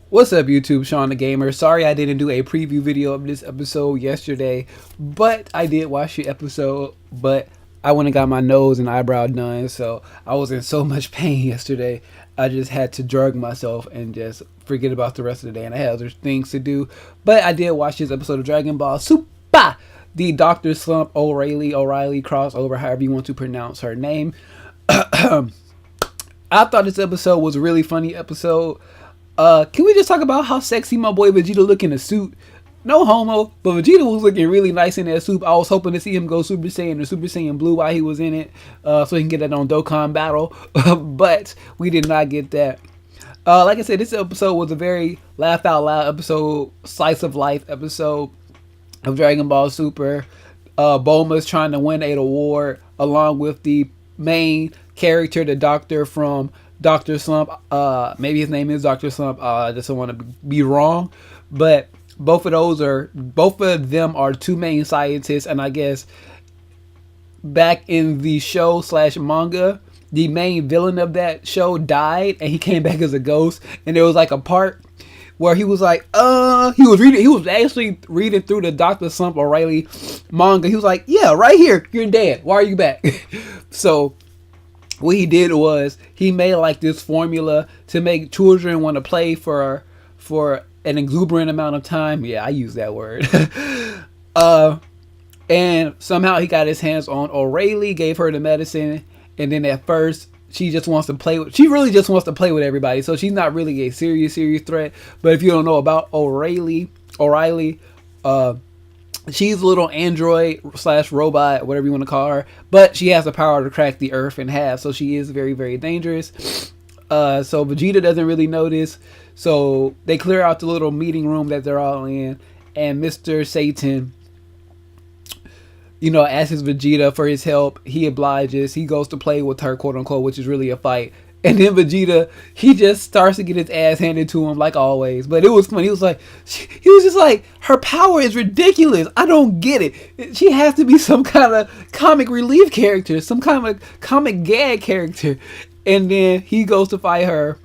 What's up, YouTube? Shawn DaGamer. Sorry I didn't do a preview video of this episode yesterday, but I did watch the episode, but I went and got my nose and eyebrow done, so I was in so much pain yesterday. I just had to drug myself and just forget about the rest of the day, and I had other things to do. But I did watch this episode of Dragon Ball Super, the Dr. Slump O'Reilly crossover, however you want to pronounce her name. I thought this episode was a really funny episode. Can we just talk about how sexy my boy Vegeta look in a suit? No homo, but Vegeta was looking really nice in that suit. I was hoping to see him go Super Saiyan or Super Saiyan Blue while he was in it, so he can get that on Dokkan Battle. But we did not get that. Like I said, this episode was a very laugh out loud episode, slice of life episode of Dragon Ball Super. Bulma's trying to win an award along with the main character, the doctor from Dr. Slump. Maybe his name is Dr. Slump. I just don't want to be wrong, but both of them are two main scientists, and I guess back in the show / manga, the main villain of that show died and he came back as a ghost, and there was like a part where he was like, he was actually reading through the Dr. Slump O'Reilly manga. He was like, yeah, right here, you're dead. Why are you back? So what he did was he made like this formula to make children want to play for an exuberant amount of time. Yeah, I use that word. And somehow he got his hands on Arale, gave her the medicine, and then at first she just wants to play with, she really just wants to play with everybody. So she's not really a serious threat. But if you don't know about O'Reilly, she's a little android / robot, whatever you want to call her, but she has the power to crack the earth in half, so she is very, very dangerous. So Vegeta doesn't really notice, so they clear out the little meeting room that they're all in, and Mr. Satan, asks Vegeta for his help. He obliges. He goes to play with her, quote unquote, which is really a fight. And then Vegeta, he just starts to get his ass handed to him like always. But it was funny. He was just like, her power is ridiculous. I don't get it. She has to be some kind of comic relief character, some kind of comic gag character. And then he goes to fight her.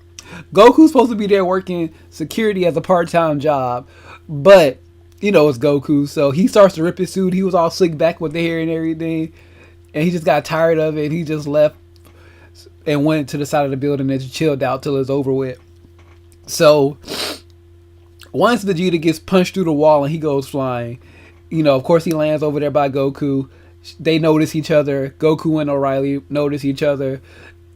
Goku's supposed to be there working security as a part-time job. But, it's Goku. So he starts to rip his suit. He was all slick back with the hair and everything. And he just got tired of it. He just left and went to the side of the building and just chilled out till it's over with. So once Vegeta gets punched through the wall and he goes flying, of course he lands over there by Goku. They notice each other. Goku and O'Reilly notice each other.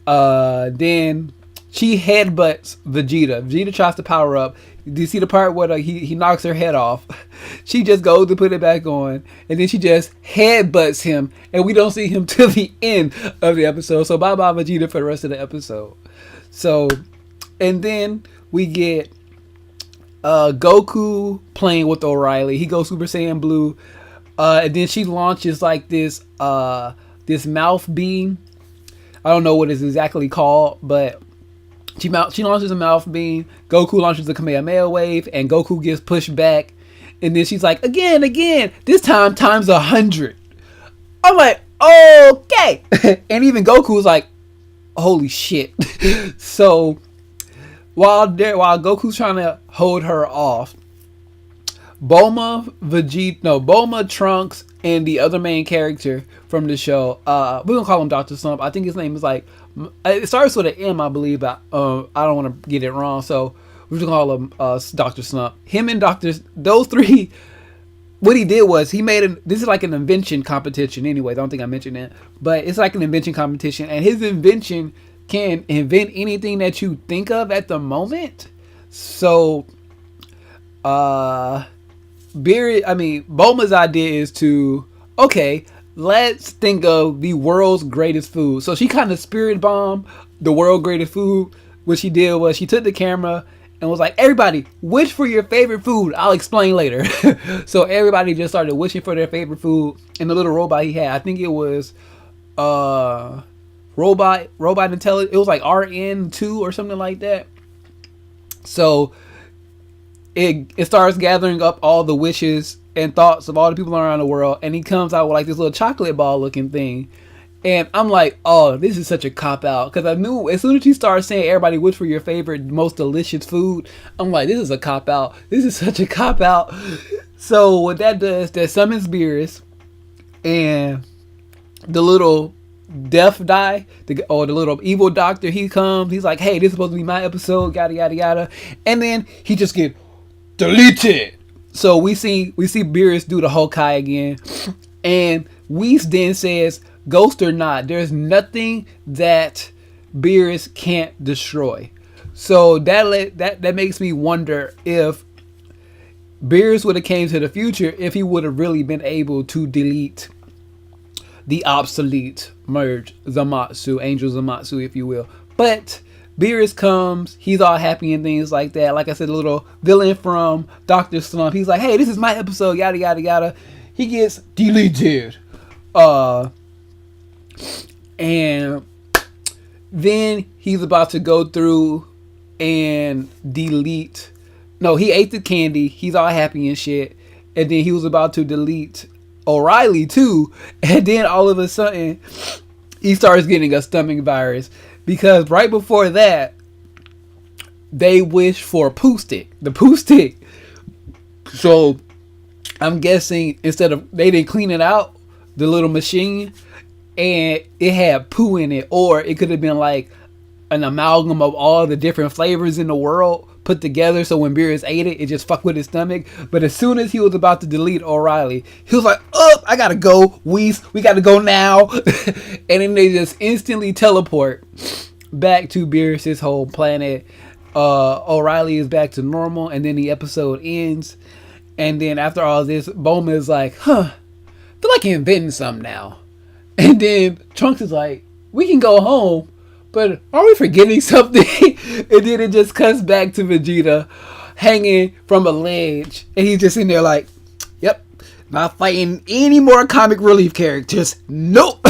Then she headbutts Vegeta. Vegeta tries to power up. Do you see the part where he knocks her head off? She just goes to put it back on, and then she just headbutts him, and we don't see him till the end of the episode. So bye bye Vegeta for the rest of the episode. So, and then we get Goku playing with O'Reilly. He goes Super Saiyan Blue, and then she launches like this mouth beam. I don't know what it's exactly called, but she launches a mouth beam. Goku launches a Kamehameha wave, and Goku gets pushed back. And then she's like, again, this time times 100. I'm like, okay. And even Goku was like, holy shit. So while Goku's trying to hold her off, Bulma, Trunks, and the other main character from the show, we're gonna call him Dr. Slump. I think his name is like, it starts with an M, I believe. I don't want to get it wrong, so we're just gonna call him Dr. Slump. Him and those three, what he did was he made this is like an invention competition. Anyway, I don't think I mentioned that, but it's like an invention competition, and his invention can invent anything that you think of at the moment. So, Bulma's idea is to, let's think of the world's greatest food. So she kind of spirit bombed the world's greatest food. What she did was she took the camera and was like, everybody, wish for your favorite food. I'll explain later. So everybody just started wishing for their favorite food. And the little robot he had, I think it was robot intelligence. It was like RN2 or something like that. So it starts gathering up all the wishes and thoughts of all the people around the world, and he comes out with like this little chocolate ball looking thing, And I'm like, oh, this is such a cop-out. Because I knew as soon as you start saying everybody wish for your favorite, most delicious food, I'm like, this is a cop-out. This is such a cop-out. So what that does, that summons Beerus, and the little death guy, or the little evil doctor, he comes. He's like, hey, this is supposed to be my episode, yada, yada, yada. And then he just get deleted. So we see Beerus do the Hawkeye again. And Whis then says, ghost or not, there's nothing that Beerus can't destroy. So that makes me wonder if Beerus would have came to the future, if he would have really been able to delete the obsolete merge Zamasu, Angel Zamasu, if you will. But Beerus comes, he's all happy and things like that. Like I said, the little villain from Dr. Slump, he's like, hey, this is my episode, yada, yada, yada. He gets deleted. And then he's about to go through and delete. No, he ate the candy. He's all happy and shit. And then he was about to delete Arale too. And then all of a sudden, he starts getting a stomach virus. Because right before that, they wish for Poo Stick. The Poo Stick. So I'm guessing instead of, they didn't clean it out, the little machine, and it had poo in it, or it could have been like an amalgam of all the different flavors in the world put together. So when Beerus ate it, it just fucked with his stomach. But as soon as he was about to delete Arale, he was like, oh, I gotta go, Whis, we gotta go now. And then they just instantly teleport back to Beerus's whole planet. Arale is back to normal, and then the episode ends. And then after all this, Bulma is like, I feel like inventing something now. And then Trunks is like, we can go home, but are we forgetting something? And then it just cuts back to Vegeta hanging from a ledge. And he's just in there like, yep, not fighting any more comic relief characters. Nope.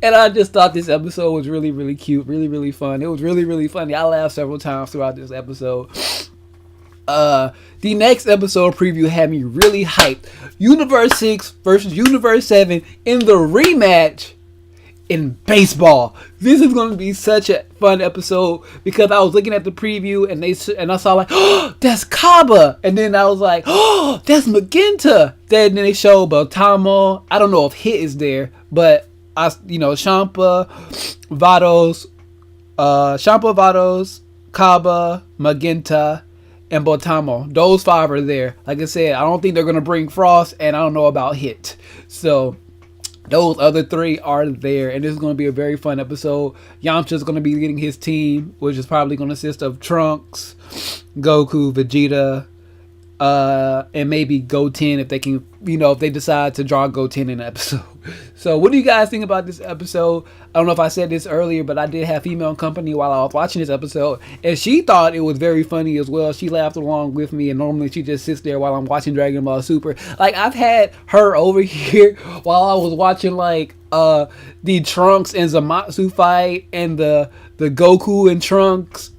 And I just thought this episode was really, really cute. Really, really fun. It was really, really funny. I laughed several times throughout this episode. The next episode preview had me really hyped. Universe 6 versus Universe 7 in the rematch in baseball. This is going to be such a fun episode because I was looking at the preview and I saw like, oh, that's Kaba, and then I was like, oh, that's Magenta. Then they showed Baltamo. I don't know if Hit is there, but Champa, Vados, Kaba, Magenta, and Baltamo. Those 5 are there. Like I said, I don't think they're going to bring Frost, and I don't know about Hit. So those other 3 are there, and this is going to be a very fun episode. Yamcha's going to be getting his team, which is probably going to consist of Trunks, Goku, Vegeta, and maybe Goten if they can, if they decide to draw Goten in the episode. So what do you guys think about this episode? I don't know if I said this earlier, but I did have female company while I was watching this episode, and she thought it was very funny as well. She laughed along with me, and normally she just sits there while I'm watching Dragon Ball Super. Like, I've had her over here while I was watching like the Trunks and Zamasu fight, and the Goku and Trunks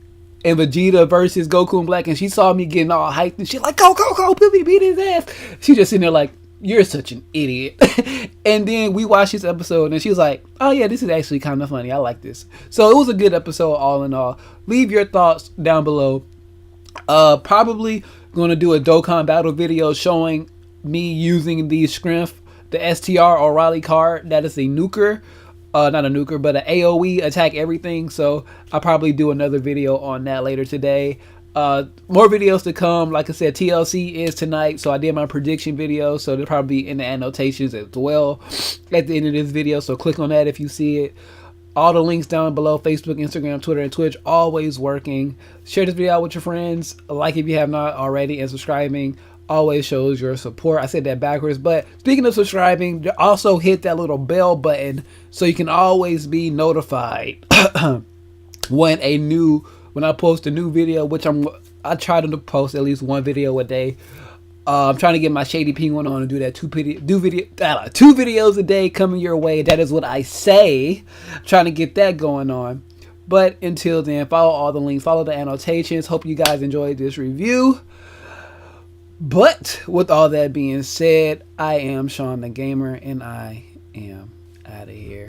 and Vegeta versus Goku and Black, and she saw me getting all hyped and she's like, go, beat his ass. She just sitting there like, you're such an idiot. And then we watched this episode and she was like, oh yeah, this is actually kind of funny. I like this. So it was a good episode all in all. Leave your thoughts down below. Probably going to do a Dokkan battle video showing me using the strength, the STR Arale card. That is a nuker. Not a nuker, but an AoE, attack everything. So I'll probably do another video on that later today. More videos to come. Like I said, TLC is tonight, so I did my prediction video, so they'll probably be in the annotations as well at the end of this video, so click on that if you see it. All the links down below: Facebook, Instagram, Twitter, and Twitch, always working. Share this video out with your friends, like if you have not already, and subscribing always shows your support. I said that backwards, but speaking of subscribing, also hit that little bell button so you can always be notified when I post a new video, which I try to post at least 1 video a day. I'm trying to get my Shady Penguin on and do that 2 videos a day coming your way. That is what I say. I'm trying to get that going on. But until then, follow all the links, follow the annotations. Hope you guys enjoyed this review. But with all that being said, I am Shawn DaGamer, and I am out of here.